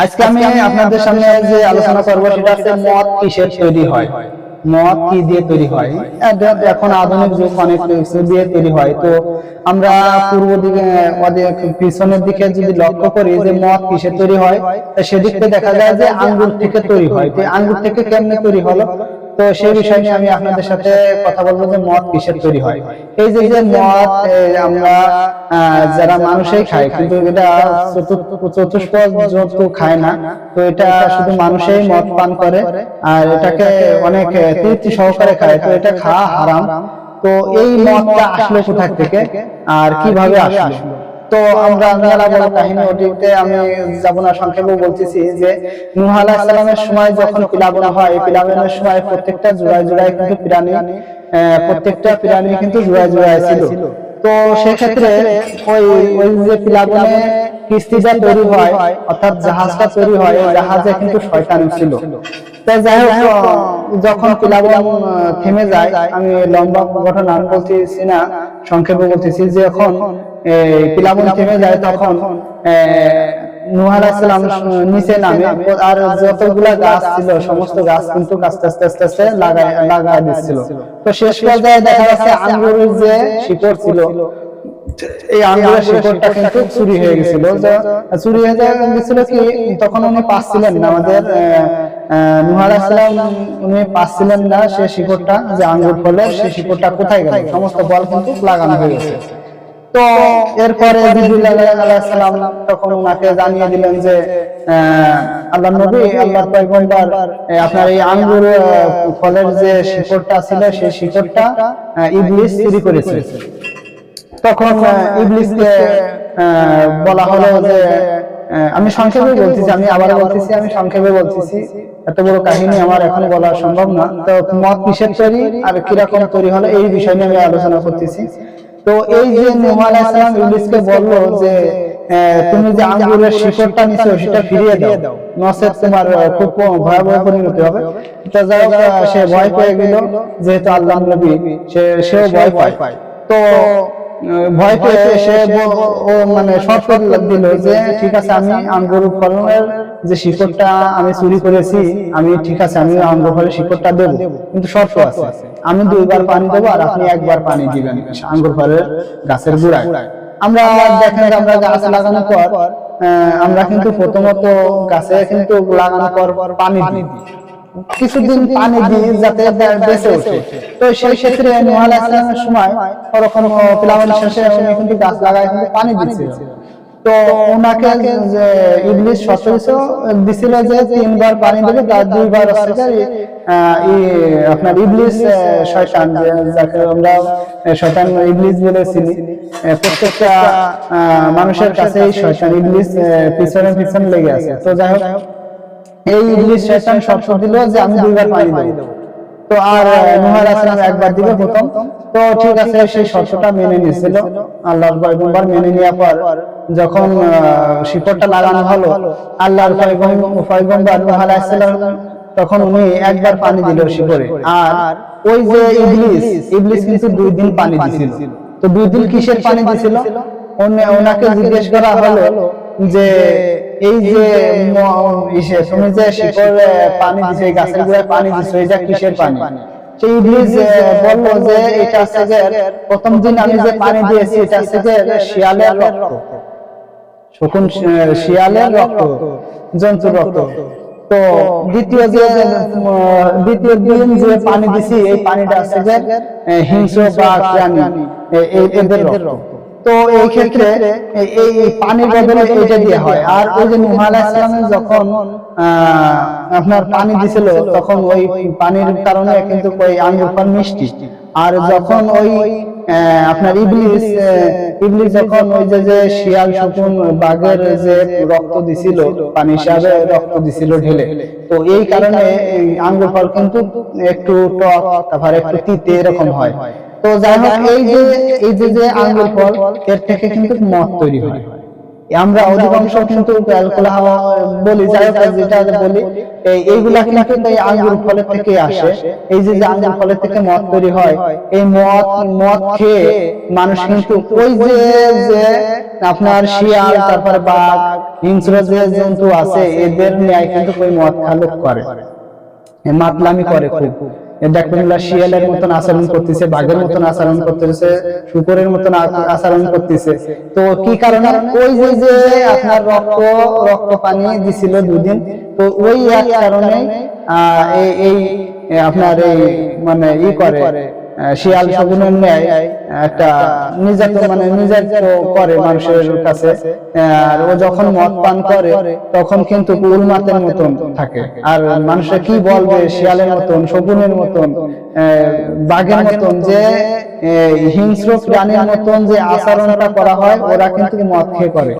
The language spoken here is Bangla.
আজকে আমি আপনাদের সামনে যে আলোচনা করব সেটা হচ্ছে মদ কিসের তৈরি হয়, মদ কি দিয়ে তৈরি হয়। এখন আধুনিক যুগ, অনেক কিছু দিয়ে তৈরি হয়। তো আমরা পূর্ব দিকে পিছনের দিকে যদি লক্ষ্য করি যে মদ কিসের তৈরি হয়, সেদিকে দেখা যায় যে আঙ্গুর থেকে তৈরি হয়। তো আঙ্গুর থেকে কেমনে তৈরি হলো, তো সেই বিষয় নিয়ে আমি আপনাদের সাথে কথা বলবো যে মদ কিসের তৈরি হয়। এই যে যে মদ আমরা যারা মানুষই খায়, কিন্তু এটা চতুষ্পদ জন্তু খায় না। তো এটা শুধু মানুষই মদ পান করে, আর এটাকে অনেক তৃপ্তি সহকারে খায়। তো এটা খাওয়া হারাম। তো এই মদটা আসলো কোথা থেকে আর কিভাবে আসলো, তো আমরা মেলা বড় কাহিনী ওটিতে আমি যাব না, সংক্ষেপে বলতেছি যে নূহ আলাইহিস সালামের সময় যখন প্লাবন হয়, প্লাবনের সময় প্রত্যেকটা জোড়ায় জোড়ায় কিন্তু প্রত্যেকটা প্রাণী কিন্তু জোড়ায় জোড়ায় ছিল। তো সেক্ষেত্রে ওই যে প্লাবনে কিস্তিটা তৈরি হয়, অর্থাৎ জাহাজটা তৈরি হয়, ওই জাহাজে কিন্তু শয়তান ছিল। তো যাই হোক, যখন প্লাবন থেমে যায়, আমি লম্বা ঘটনা বলতেছি না, সংক্ষেপে বলতেছি যে যখন প্লাবন থেমে যায় তখন নূহ আলাইহিস সালাম নিচে নামে, আর যতগুলা গাছ ছিল সমস্ত গাছ কিন্তু আস্তে আস্তে আস্তে আস্তে লাগায় দিচ্ছিল। তো শেষ পর্যায়ে দেখা যাচ্ছে আঙ্গুরের যে শিকড় ছিল, এই আঙ্গুরের শিকড়টা কিন্তু চুরি হয়ে গেছিল। চুরি হয়ে গেছিল কি, তখন উনি পাচ্ছিলেন না, আমাদের নূহ আলাইহিস সালাম উনি পাচ্ছিলেন না সে শিকড়টা, যে আঙ্গুর ফলের সেই শিকড়টা কোথায় গেল, সমস্ত বল কিন্তু লাগানো হয়ে গেছে। তো এরপরে জিবরিল আলাইহিস সালাম তখন ওনাকে জানিয়ে দিলেন যে আল্লাহর নবী, আল্লাহর পয়গম্বর, আপনার এই আঙ্গুর ফলের যে শিকড়টা ছিল সেই শিকড়টা ইবলিস চুরি করেছে। তখন ইবলিসকে বলা হলো যে, আমি সংক্ষেপে বলতেছি, আমি আবার বলতেছি, আমি সংক্ষেপে বলতেছি, এত বড় কাহিনী আমার এখন বলা সম্ভব না। তো মদ কিসের তৈরি আর কিরকম তৈরি হলো এই বিষয় নিয়ে আমি আলোচনা করতেছি। তো এই যে নূহ আলাইহিস সালাম ইবলিসকে বলল যে তুমি যে আঙ্গুরের শিকড়টা নিছো সেটা ফিরিয়ে দাও, নচেৎ তোমার খুব ভয়াবহ পরিণতি হবে। তো যাই হোক, সে ভয় পেয়ে গেল, যেহেতু আল্লাহর নবী, সেও ভয় পায়। তো ভয় পেয়ে সে মানে শর্ত দিল যে ঠিক আছে, আমি আঙ্গুর ফলের যে শিকড়টা আমি চুরি করেছি, আমি ঠিক আছে, আমি আঙ্গুর ফলের শিকড়টা দেবো, কিন্তু শর্ত আছে, আমি 2 বার পানি দেবো আর আপনি 1 বার পানি দিবেন আঙ্গুর ফলের গাছের গোড়ায়। আমরা দেখেন, আমরা গাছ লাগানোর পর আমরা কিন্তু প্রথমত গাছে কিন্তু লাগানোর পর পানি দিই, কিছুদিন পানি দিই যাতে বেঁচে ওঠে। তো সেই ক্ষেত্রে নূহ আলাইহিস সালামের সময় ওরকম প্লাবন শেষে উনি কিন্তু গাছ লাগায় কিন্তু পানি দিচ্ছিল। তো ওনাকে যে ইবলিস শর্ত দিছিল যে 3 বার পানি দেবে, তার 2 বার হচ্ছে আপনার ইবলিস শয়তান, যাকে আমরা শয়তান ইবলিস বলে চিনি, প্রত্যেকটা মানুষের কাছে এই শয়তান ইবলিস পিছনে লেগে আছে। তো যাই হোক, এই ইবলিস শয়তান শর্ত দিল যে আমি 2 বার পানি দেব। তো আর নূহ আলাইহিস সালাম 1 বার দিবে প্রথম। তো ঠিক আছে, সেই শর্তটা মেনে নিয়েছিল আল্লাহর পয়গম্বর। মেনে নেওয়ার পর যখন শিকড়টা লাগানো হলো, আল্লাহর পয়গম্বর নূহ আলাইহিস সালাম তখন উনি 1 বার পানি দিল শিকড়ে। আর ওই যে ইবলিস কিন্তু 2 দিন পানি দিছিল। তো 2 দিন কিসের পানি দিছিল, ওনাকে জিজ্ঞেস করা হলো যে এই যে তুমি যে শিকড়ে পানি দিছো, এই গাছের গোড়ায় পানি দিছো, এটা কিসের পানি? সেই ইবলিস বলল যে এটা হচ্ছে যে প্রথম দিন আমি যে পানি দিয়েছি এটা হচ্ছে যে শিয়ালের রক্ত, শকুন শিয়ালের রক্ত, জন্তুর রক্ত। তো দ্বিতীয় দিন যে পানি দিছি এই পানিটা হচ্ছে যে হিংস্র বা প্রাণী, এদের রক্ত। তো এই ক্ষেত্রে এই পানির বদলে এটা দিয়ে হয়। আর ওই যে নূহ আলাইহিস সালাম যখন আপনার পানি দিছিল, তখন ওই পানির কারণে কিন্তু ওই আঙ্গুর ফল মিষ্টি। আর যখন ওই আপনার ইবলিস যখন ওই যে শিয়াল, শকুন, বাঘের যে রক্ত দিছিল, পানি হিসাবে রক্ত দিছিল ঢেলে, তো এই কারণে আঙ্গুর ফল কিন্তু একটু টক, তারপর একটু তিতে এরকম হয়। তো যাই হোক, এই যে আঙ্গুর ফল, এর থেকে কিন্তু মদ তৈরি হয়। আমরা অধিকাংশ কিন্তু অ্যালকোহল বলি, যাই হোক যেটা বলি, এইগুলা কিন্তু এই আঙ্গুর ফলের থেকে আসে। এই যে আঙ্গুর ফলের থেকে মদ তৈরি হয়, এই মদ খেয়ে মানুষ কিন্তু ওই যে আপনার শিয়াল, তারপর বাঘ, হিংস্র যে জন্তু আছে এদের ন্যায় কিন্তু ওই মদ খাওয়া লোক করে, মাতলামি করে খুব। দেখবেন শিয়ালের মতন আচরণ করতেছে, বাঘের মতন আচরণ করতেছে, শুকরের মতন আচরণ করতেছে। তো কি কারণে? ওই যে আপনার রক্ত পানি দিছিল দুদিন, তো ওই এক কারণে এই আপনার এই মানে করে শিয়াল শগুনের ন্যায় একটা নির্যাতন করে মানুষের কাছে। আর ও যখন মদ পান করে তখন কিন্তু উন্মাতের মতন থাকে। আর মানুষে কি বলবে, শিয়ালের মতন, শগুনের মতন, বাঘের মতন যে হিংস্র প্রাণীর মতন যে আচরণটা করা হয়, ওরা কিন্তু মদ খেয়ে করে।